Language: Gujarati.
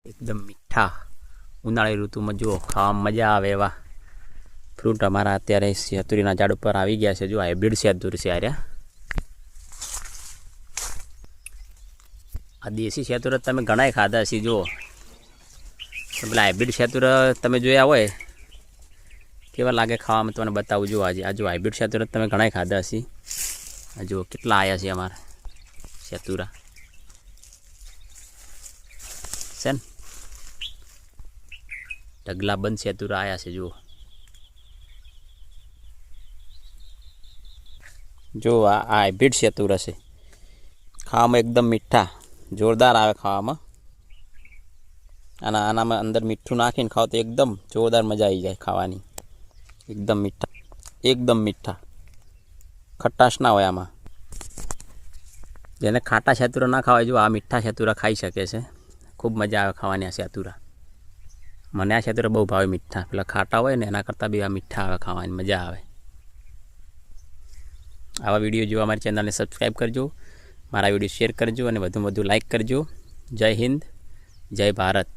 એકદમ મીઠા ઉનાળી ઋતુમાં જુઓ ખાવામાં મજા આવે એવા ફ્રૂટ અમારા અત્યારે શેતુરીના ઝાડ ઉપર આવી ગયા છે. જો હાઇબ્રિડ શેતુર છે આર્યા. આ દેશી શેતુર તમે ઘણાય ખાધા છે. જુઓ પેલા હાઇબ્રિડ શેતુર તમે જોયા હોય કેવા લાગે ખાવામાં તમને બતાવું. જો આજે આ જો હાઇબ્રિડ શેતુર તમે ઘણાય ખાધા છે. આ જુઓ કેટલા આવ્યા છે અમારા શેતુરા છે ને ઢગલા બંધ શેતુરા આવ્યા છે. જુઓ જો આ હાઇબ્રિડ શેતુર હશે. ખાવામાં એકદમ મીઠા જોરદાર આવે ખાવામાં. આનામાં અંદર મીઠું નાખીને ખાવ તો એકદમ જોરદાર મજા આવી જાય ખાવાની. એકદમ મીઠા ખટાશ ના હોય આમાં. જેને ખાટા શેતુરા ના ખાવાય જો આ મીઠા શેતુરા ખાઈ શકે છે. ખૂબ મજા આવે ખાવાની આ શેતુરા. મને આ શેતુરા બહુ ભાવે મીઠા. પેલા ખાટા હોય ને એના કરતાં બી આ મીઠા આવે ખાવાની મજા આવે. આવા વિડીયો જોવા મારી ચેનલને સબસ્ક્રાઈબ કરજો, મારા વિડીયો શેર કરજો અને વધુમાં વધુ લાઈક કરજો. જય હિન્દ, જય ભારત.